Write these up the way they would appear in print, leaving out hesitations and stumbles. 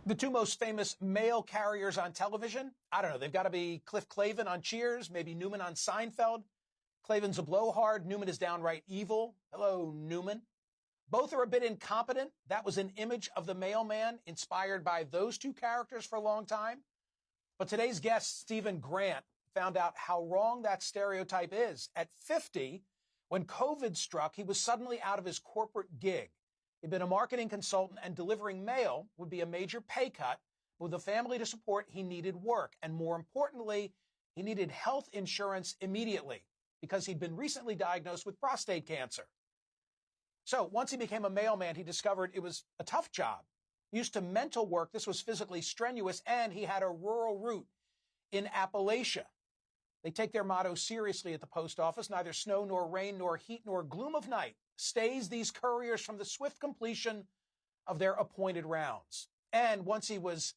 The two most famous mail carriers on television, I don't know, they've got to be Cliff Clavin on Cheers, maybe Newman on Seinfeld. Clavin's a blowhard. Newman is downright evil. Hello, Newman. Both are a bit incompetent. That was an image of the mailman inspired by those two characters for a long time. But today's guest, Stephen Grant, found out how wrong that stereotype is. At 50, when COVID struck, he was suddenly out of his corporate gig. He'd been a marketing consultant, and delivering mail would be a major pay cut. With a family to support, he needed work. And more importantly, he needed health insurance immediately because he'd been recently diagnosed with prostate cancer. So once he became a mailman, he discovered it was a tough job. Used to mental work, this was physically strenuous, and he had a rural route in Appalachia. They take their motto seriously at the post office. Neither snow nor rain nor heat nor gloom of night stays these couriers from the swift completion of their appointed rounds. And once he was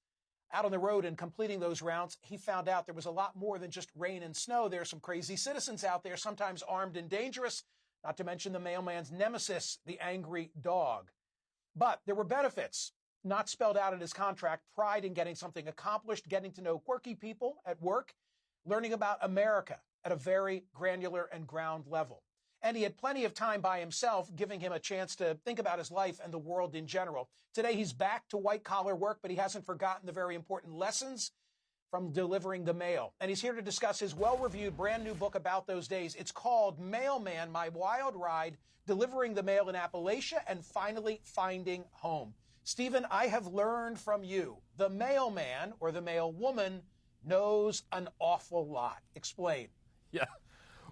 out on the road and completing those rounds, he found out there was a lot more than just rain and snow. There are some crazy citizens out there, sometimes armed and dangerous, not to mention the mailman's nemesis, the angry dog. But there were benefits, not spelled out in his contract: pride in getting something accomplished, getting to know quirky people at work, learning about America at a very granular and ground level. And he had plenty of time by himself, giving him a chance to think about his life and the world in general. Today, he's back to white-collar work, but he hasn't forgotten the very important lessons from delivering the mail. And he's here to discuss his well-reviewed brand new book about those days. It's called Mailman, My Wild Ride, Delivering the Mail in Appalachia and Finally Finding Home. Stephen, I have learned from you, the mailman or the mailwoman knows an awful lot. Explain. Yeah,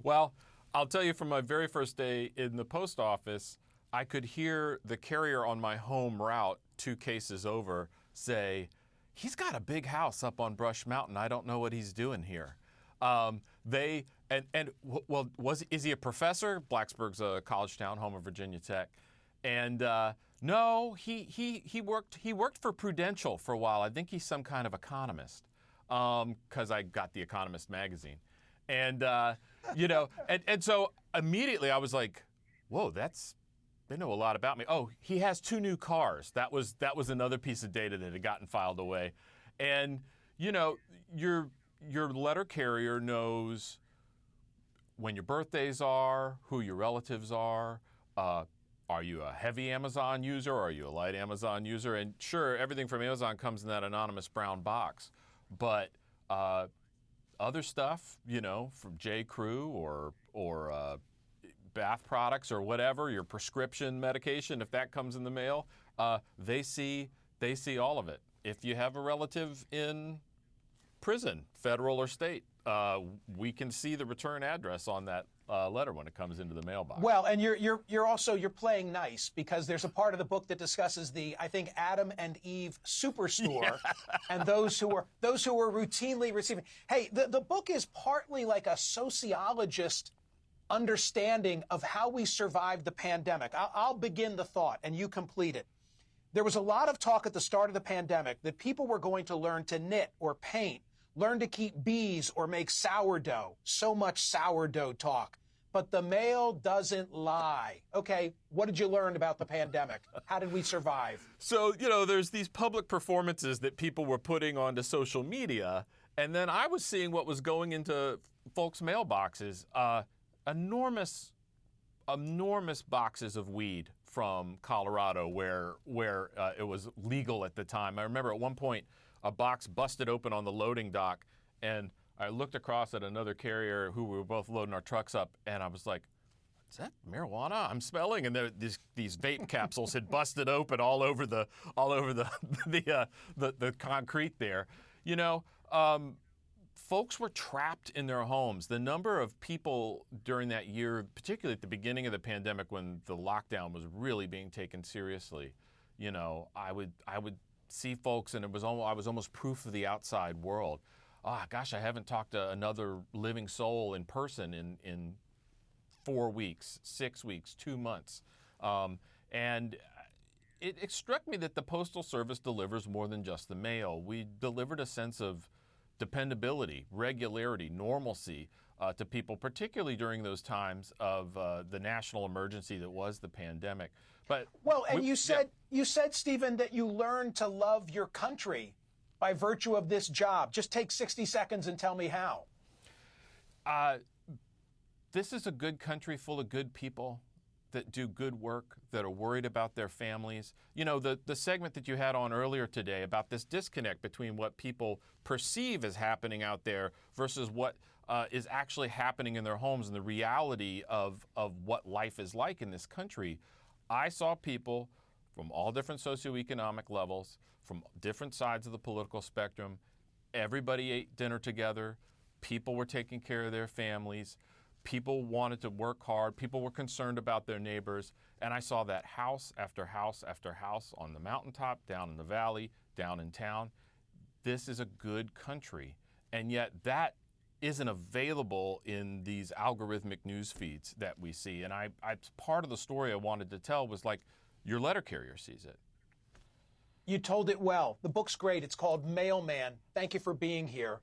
well, I'll tell you, from my very first day in the post office, I could hear the carrier on my home route 2 cases over say, "He's got a big house up on Brush Mountain. I don't know what he's doing here." Is he a professor? Blacksburg's a college town, home of Virginia Tech. And no, he worked for Prudential for a while. I think he's some kind of economist, because I got the Economist magazine. And, and so immediately I was like, whoa, they know a lot about me. Oh, he has 2 new cars. That was another piece of data that had gotten filed away. And, your letter carrier knows when your birthdays are, who your relatives are you a heavy Amazon user, or are you a light Amazon user? And sure, everything from Amazon comes in that anonymous brown box. But other stuff, from J. Crew or bath products or whatever, your prescription medication, if that comes in the mail, they see all of it. If you have a relative in prison, federal or state, we can see the return address on that letter when it comes into the mailbox. Well, and you're playing nice, because there's a part of the book that discusses the, I think, Adam and Eve superstore, and those who were routinely receiving. Hey, the book is partly like a sociologist understanding of how we survived the pandemic. I'll begin the thought, and you complete it. There was a lot of talk at the start of the pandemic that people were going to learn to knit or paint, learn to keep bees or make sourdough. So much sourdough talk. But the mail doesn't lie. Okay, what did you learn about the pandemic? How did we survive? So, there's these public performances that people were putting onto social media, and then I was seeing what was going into folks' mailboxes. Enormous boxes of weed from Colorado, where it was legal at the time. I remember at one point a box busted open on the loading dock, and I looked across at another carrier who we were both loading our trucks up, and I was like, "Is that marijuana I'm smelling?" And these vape capsules had busted open all over the concrete there. Folks were trapped in their homes. The number of people during that year, particularly at the beginning of the pandemic when the lockdown was really being taken seriously, I would see folks, and I was almost proof of the outside world. Gosh, I haven't talked to another living soul in person in 4 weeks, 6 weeks, 2 months. And it struck me that the Postal Service delivers more than just the mail. We delivered a sense of dependability, regularity, normalcy to people, particularly during those times of the national emergency that was the pandemic. But Well, and you said, Stephen, that you learned to love your country by virtue of this job. Just take 60 seconds and tell me how. This is a good country full of good people that do good work, that are worried about their families. You know, the segment that you had on earlier today about this disconnect between what people perceive as happening out there versus what is actually happening in their homes and the reality of what life is like in this country. I saw people from all different socioeconomic levels, from different sides of the political spectrum. Everybody ate dinner together. People were taking care of their families. People wanted to work hard. People were concerned about their neighbors. And I saw that house after house after house on the mountaintop, down in the valley, down in town. This is a good country. And yet that isn't available in these algorithmic news feeds that we see. And part of the story I wanted to tell was like, your letter carrier sees it. You told it well. The book's great. It's called Mailman. Thank you for being here.